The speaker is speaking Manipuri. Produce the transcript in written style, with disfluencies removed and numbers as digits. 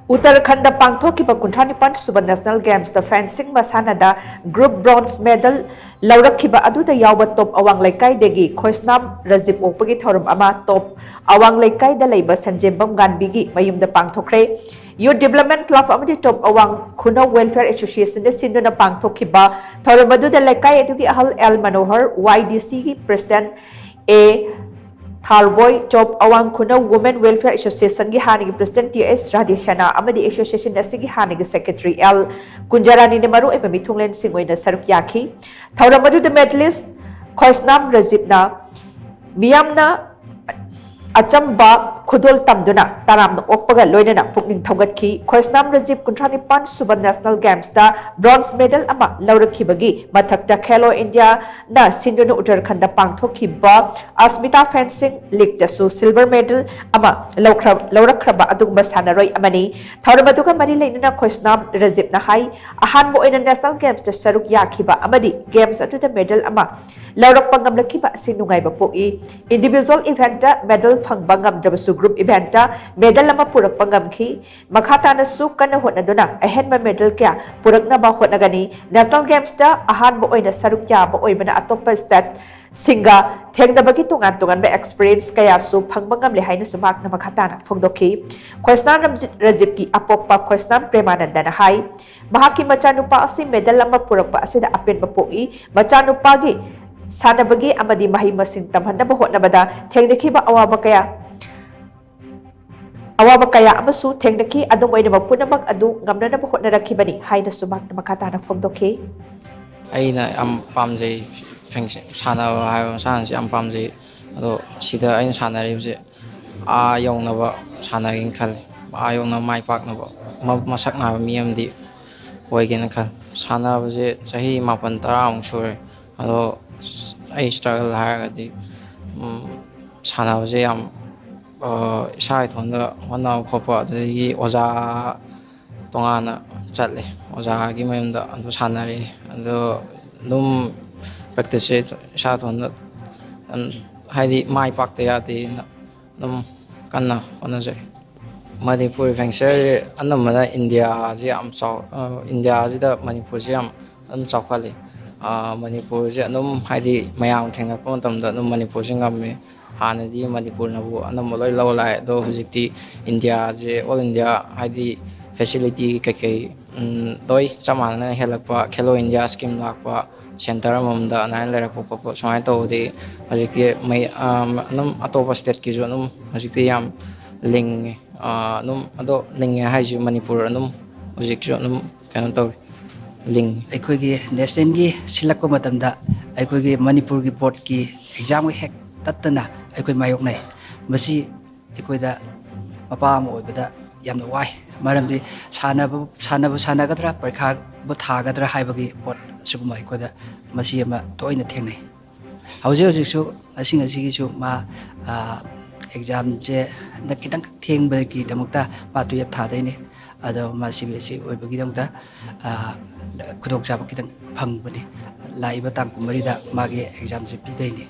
UTTARAKHAND PANGTHOKHIBA Kunthanipan SUBA National Games the fencing MASHANA group bronze medal LOURAKHIBA ADUDA YAOBA top Awang Leikai DAGI Khoisnam Rajiv Okpagi Thouram ama top Awang Leikai Da Leiba Sanjenbam Nganbi Mayum Da Pangthokhre Youth Development Club amadi top Awang Khuna Welfare Association de Sinduna PangthokhibA Thouram aduda Leikai adugi ahal L Manohar YDC President A Tharboy top Awang Khuna Women Welfare Association gi hanigi President TS Radishana amadi Association asigi hanigi Secretary L Kunjarani ne maru eba mithunglen singoina saruk yakhi Thouram aduda medalist Khoisnam Rajiv na miyamna Achamba Khudol Tamduna Taram Okpaga Loinana Pukning Thogatki Khoisnam Rajiv Kunthanipan SUBA National Games da bronze medal ama LOURAKHIBAgi Mathakta Khelo India na Sinduna UTTARAKHAND PANGTHOKHIBA Asmita Fencing League dasu silver medal ama LOURAKHIBA adugba sanaroi amani Thouram aduga mari leinana Khoisnam Rajiv na hai ahanbo oina National Games da saruk yakhiba amadi games atuda medal ama LOURAKPA ngamlakhiba sinungaiba poi individual event da medal phangba ngamdrabasu group event da medal lama purakpa ngamkhi makhatana su kana hotnaduna ahenba medal kya puraknaba hotnagani National Games da ahanbo oina saruk yaba oibana atopa state singa thengnabagi tungan ba experience kaya su phangba ngamle haina sumak na makhatana phongdokhi Khoisnam Rajiv ki apokpa Khoisnam Premananda na hai mahaki machanupa asi medal lama purakpa asida apen bapoi machanupagi Sanabagi amadi mahi masing tamhanaba hotnabada thengnakhiba awaba kaya amasu thengnakhi adung oina mapunamak adu ngamnanaba hotnarakhibani haina sumak makatana phongdokhi aina am pamjai sana ha san si am pamjai ado sida aina sana ribse a yongnaba sana gin khal a yongna mai paknaba masakna miyamdi oigena khal sana baje chahi 9 10 ang sure ado I struggle haragadi sanabase yam isai thonda wana khopa adagi oja tongana chatle oja gi mayumda adu sanare adu num practice sa thonda haidi mai pakte yati num kanna onaje Manipuri fencer anamada India ji am saw India ji da Manipur ji am chawkhali Manipur je anum haidi mayang thengakpa matamda anum Manipur je ngamme hanadi Manipur nabu anum loi law lai do hujikti India je all India haidi facility keke doi chamana helakpa Khelo India scheme lakpa center amamda nain lerakpa ko somai tawdi hujikti mai anum atopa state ki jo anum hujikti yam ling anum ado ling haiji Manipur anum hujikti anum kanon taw ling aikogi national gi silakko matamda aikogi Manipur gi board ki exam gi hek tatana aikoi mayok nai masi aikoida mapa mo oibada yamna wai maramdi sanagadra parikha bu thagadra haibagi board suguma aikoida masi ama toina thengnai hauji su asing asigi su ma exam je nakitang thengbagi damukta patu yap thadaini ado masi besi oibagi damukta khudok chaba kitang phang bani laiba tang kumarida magi exam je pidai ni